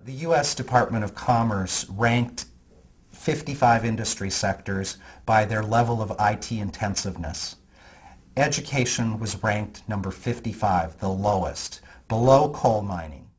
The U.S. Department of Commerce ranked 55 industry sectors by their level of IT intensiveness. Education was ranked number 55, the lowest, below coal mining.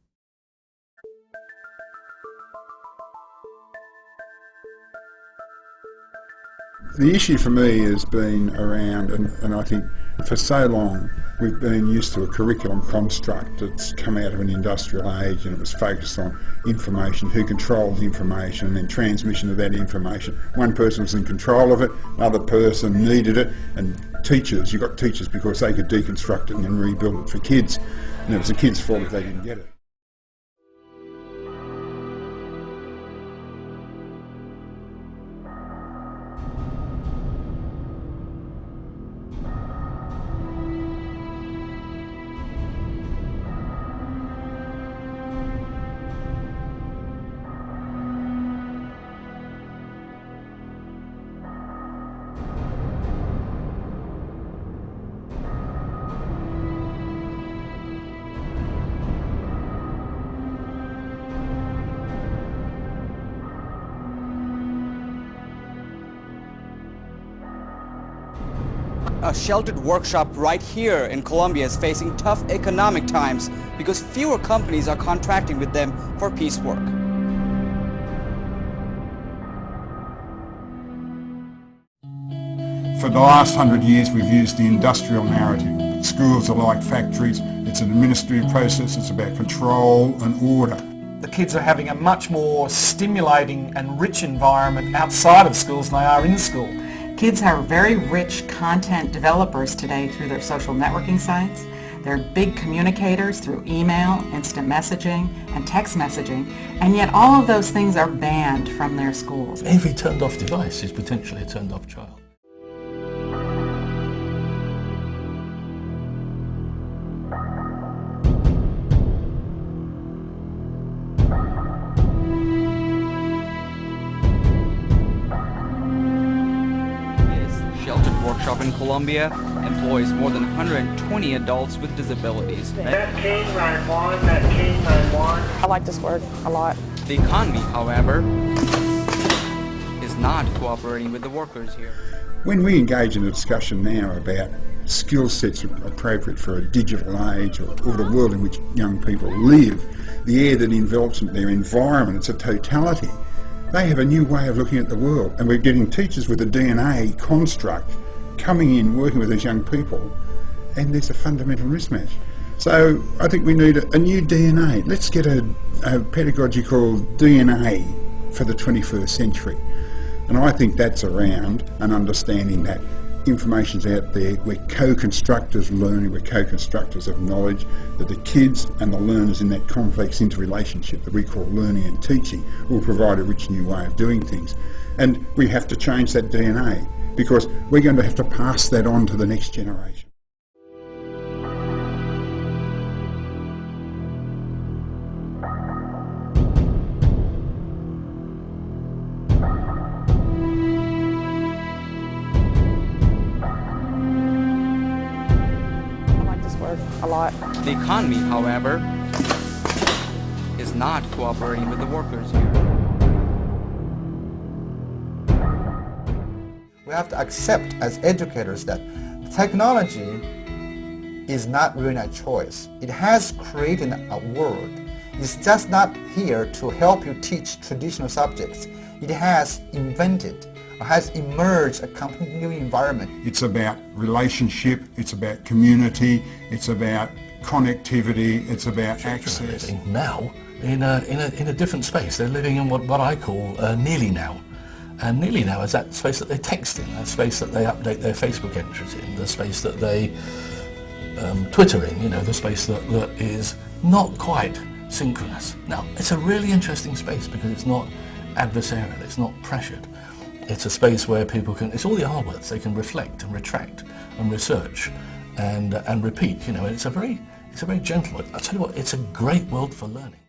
The issue for me has been around, and I think for so long we've been used to a curriculum construct that's come out of an industrial age, and it was focused on information, who controlled the information, and then transmission of that information. One person was in control of it, another person needed it, and teachers, you got teachers because they could deconstruct it and then rebuild it for kids, and it was the kids' fault if they didn't get it. A sheltered workshop right here in Colombia is facing tough economic times because fewer companies are contracting with them for piecework. For the last 100 years we've used the industrial narrative. Schools are like factories, it's an administrative process, it's about control and order. The kids are having a much more stimulating and rich environment outside of schools than they are in school. Kids are very rich content developers today through their social networking sites. They're big communicators through email, instant messaging, and text messaging, and yet all of those things are banned from their schools. Every turned off device is potentially a turned off child. Workshop in Colombia employs more than 120 adults with disabilities. That King 9-1, that King 9-1. I like this work a lot. The economy, however, is not cooperating with the workers here. When we engage in a discussion now about skill sets appropriate for a digital age or the world in which young people live, the air that envelops their environment, it's a totality. They have a new way of looking at the world, and we're getting teachers with a DNA construct coming in, working with these young people, and there's a fundamental mismatch. So I think we need a new DNA. Let's get a pedagogical DNA for the 21st century. And I think that's around an understanding that information's out there, we're co-constructors learning, we're co-constructors of knowledge, that the kids and the learners in that complex interrelationship that we call learning and teaching will provide a rich new way of doing things. And we have to change that DNA, because we're going to have to pass that on to the next generation. I like this work a lot. The economy, however, is not cooperating with the workers here. We have to accept as educators that technology is not really a choice. It has created a world. It's just not here to help you teach traditional subjects. It has invented, or has emerged a completely new environment. It's about relationship, it's about community, it's about connectivity, it's about access. Now in a different space. They're living in what I call nearly now. And nearly now is that space that they text in, that space that they update their Facebook entries in, the space that they Twitter in, the space that is not quite synchronous. Now, it's a really interesting space because it's not adversarial, it's not pressured. It's a space where people can, it's all the R words, they can reflect and retract and research and repeat, and it's a very gentle world. I'll tell you what, it's a great world for learning.